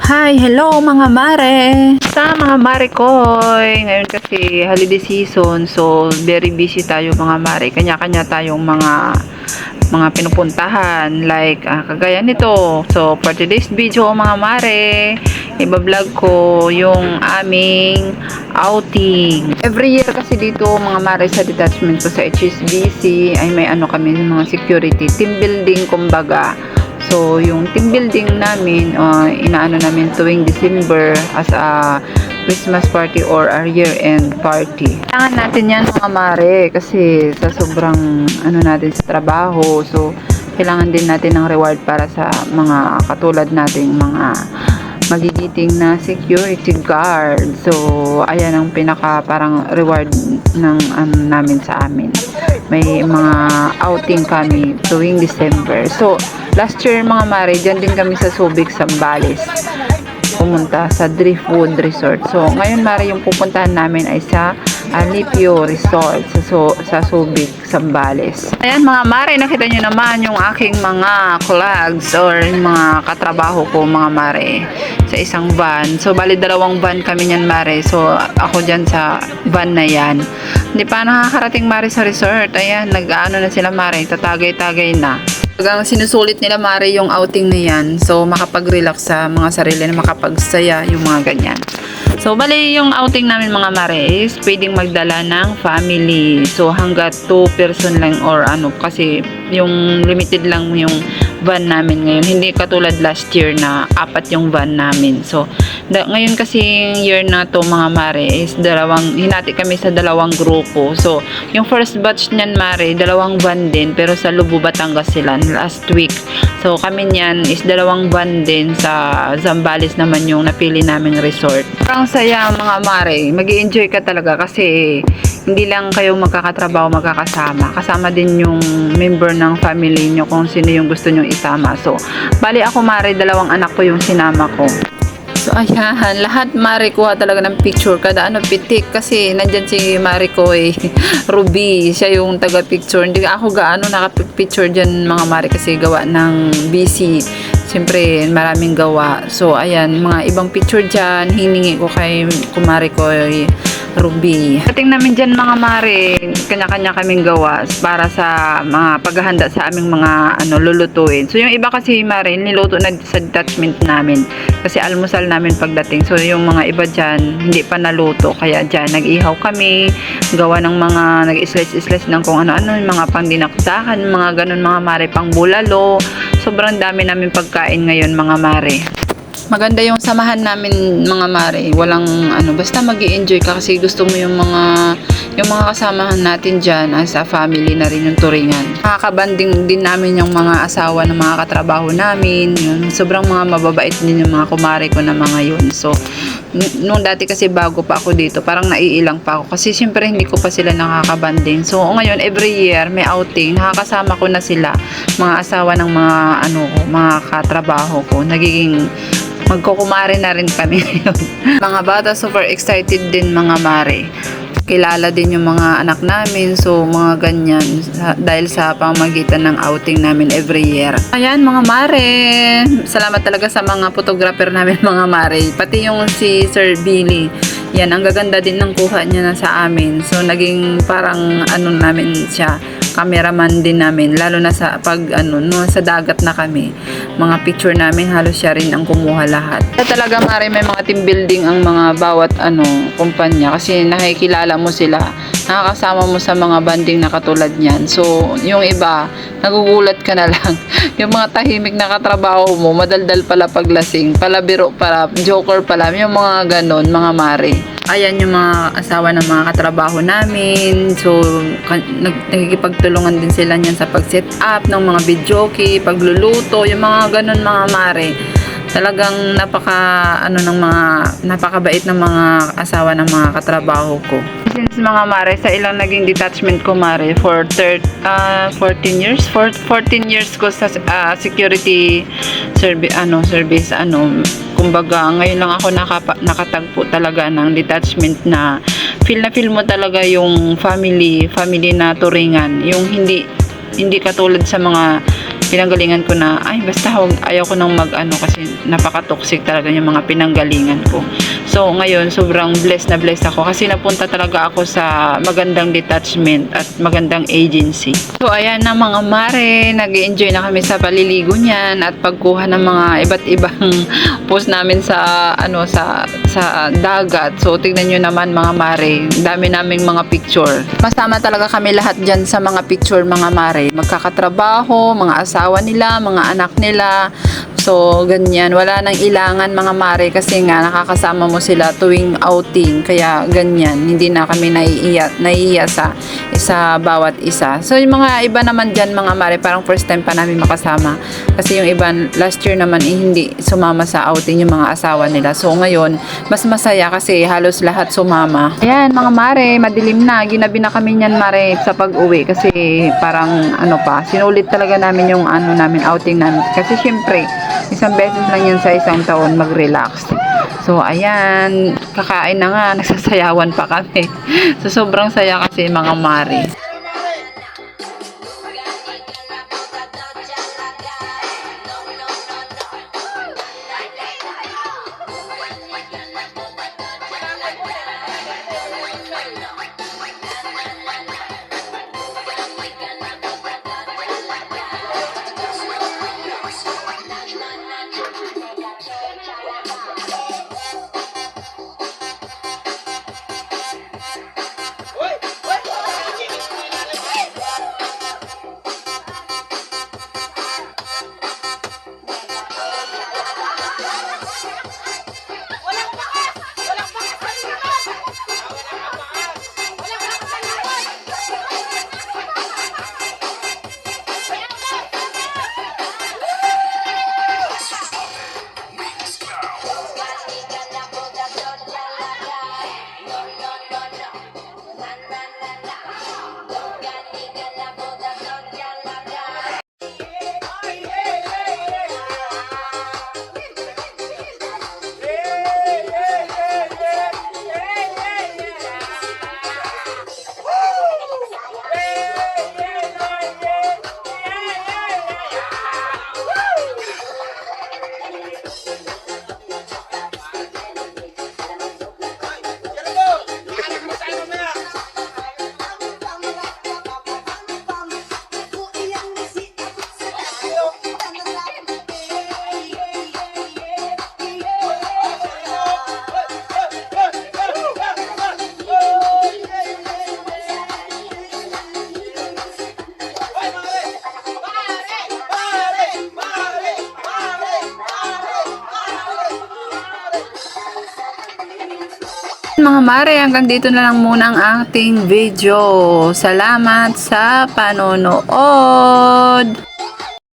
Hi, hello mga mare! Sa mga mare ko, ngayon kasi holiday season, so very busy tayo mga mare. Kanya-kanya tayong mga pinupuntahan, like kagaya nito. So for today's video mga mare, iba-vlog ko yung aming outing. Every year kasi dito mga mare sa detachment ko sa HSBC ay may ano kami mga security, team building kumbaga. So, yung team building namin, inaano namin tuwing December as a Christmas party or a year-end party. Kailangan natin yan mga mare kasi sa sobrang ano natin sa trabaho. So, kailangan din natin ng reward para sa mga katulad nating mga magigiting na security guard. So, ayan ang pinaka parang reward ng namin sa amin. May mga outing kami tuwing December. So, last year mga mare, dyan din kami sa Subic, Zambales. Pumunta sa Driftwood Resort. So, ngayon mare, yung pupuntahan namin ay sa Alipio Resort sa Subic, Zambales. Ayan mga mare, nakita nyo naman yung aking mga colleagues or mga katrabaho ko mga mare sa isang van. So, bali dalawang van kami nyan mare. So, ako dyan sa van na yan. Hindi pa nakakarating mare sa resort. Ayan, nag-ano na sila mare, tatagay-tagay na. Hanggang sinusulit nila mare yung outing na yan. So, makapag-relax sa mga sarili na makapagsaya yung mga ganyan. So, bali yung outing namin mga mare is pwedeng magdala ng family. So, hanggat 2 person lang or ano kasi yung limited lang yung van namin ngayon. Hindi katulad last year na 4 yung van namin. So, ngayon kasi year na to mga mare is hinati kami sa dalawang grupo. So, yung first batch niyan mare, 2 van din pero sa Lubu, Batangas sila last week. So, kami niyan is 2 van din sa Zambales naman yung napili naming resort. Parang saya mga mare, mag-i-enjoy ka talaga kasi hindi lang kayo magkakatrabaho, magkakasama. Kasama din yung member ng family nyo kung sino yung gusto nyong isama. So, bali ako mare, 2 anak ko yung sinama ko. So, ayan, lahat mare kuha talaga ng picture. Kada ano, pitik. Kasi nandyan si mare ko Ruby. Siya yung taga-picture. Hindi ako gaano nakapicture dyan mga mare kasi gawa ng busy. Siyempre, maraming gawa. So, ayan, mga ibang picture dyan. Hiningi ko kay kumare ko Ruby. Dating namin dyan mga mare, kanya-kanya kaming gawa para sa mga paghahanda sa aming mga lulutuin. So yung iba kasi mare, niluto na sa detachment namin. Kasi almusal namin pagdating. So yung mga iba dyan, hindi pa naluto. Kaya dyan, nag-ihaw kami, gawa ng mga, nag-slice-slice ng kung ano-ano, yung mga pangdinakdakan, mga ganun mga mare, pang bulalo. Sobrang dami namin pagkain ngayon mga mare. Maganda yung samahan namin mga mare. Walang basta magi-enjoy ka kasi gusto mo yung mga kasamahan natin diyan as a family na rin yung turingan. Nakakabanding din namin yung mga asawa ng mga katrabaho namin. Yun, sobrang mga mababait din yung mga kumare ko na mga yun. So, nung dati kasi bago pa ako dito, parang naiilang pa ako kasi syempre hindi ko pa sila nakakabanding. So, ngayon every year may outing, nakakasama ko na sila, mga asawa ng mga katrabaho ko. Nagiging magkukumare na rin kami ngayon. Mga bata super excited din mga mare. Kilala din yung mga anak namin. So mga ganyan dahil sa pamamagitan ng outing namin every year. Ayan mga mare. Salamat talaga sa mga photographer namin mga mare. Pati yung si Sir Billy. Yan, ang gaganda din ng kuha niya na sa amin. So naging parang namin siya, cameraman din namin, lalo na sa sa dagat na kami. Mga picture namin halos siya rin ang kumuha lahat. Talaga mare, may mga team building ang mga bawat kumpanya kasi nakikilala mo sila, nakakasama mo sa mga banding na katulad niyan. So yung iba nagugulat ka na lang. Yung mga tahimik na katrabaho mo, madaldal pala paglasing, palabiro pala, joker pala, yung mga ganon mga mare. Ayan yung mga asawa ng mga katrabaho namin. So, nagkikipagtulungan din sila niyan sa pag-set up ng mga videoke, pagluluto, yung mga ganun mga mare. Talagang napakabait ng mga asawa ng mga katrabaho ko. Since mga mare, sa ilang naging detachment ko mare, for 14 years ko sa security service kumbaga ngayon lang ako nakatagpo talaga ng detachment na feel mo talaga yung family na turingan, yung hindi katulad sa mga pinanggalingan ko na, ay basta ayaw ko nang mag-ano kasi napaka-toxic talaga yung mga pinanggalingan ko. So ngayon, sobrang blessed na blessed ako kasi napunta talaga ako sa magandang detachment at magandang agency. So ayan na mga mare, nag-enjoy na kami sa paliligo niyan at pagkuha ng mga iba't ibang post namin sa sa dagat. So tignan nyo naman mga mare, dami naming mga picture. Masama talaga kami lahat dyan sa mga picture mga mare. Magkakatrabaho, mga asawa nila, mga anak nila. So ganyan, wala nang ilangan mga mare kasi nga nakakasama mo sila tuwing outing. Kaya ganyan, hindi na kami naiiya sa bawat isa. So yung mga iba naman dyan mga mare, parang first time pa namin makasama. Kasi yung iba last year naman hindi sumama sa outing yung mga asawa nila. So ngayon, mas masaya kasi halos lahat sumama. Ayan mga mare, madilim na. Ginabi na kami niyan mare sa pag-uwi kasi parang sinulit talaga namin yung namin outing namin. Kasi syempre, isang beses lang yan sa isang taon mag-relax. So ayan, kakain na nga, nagsasayawan pa kami. So sobrang saya kasi mga mare. Mga mare, hanggang dito na lang muna ang ating video. Salamat sa panonood!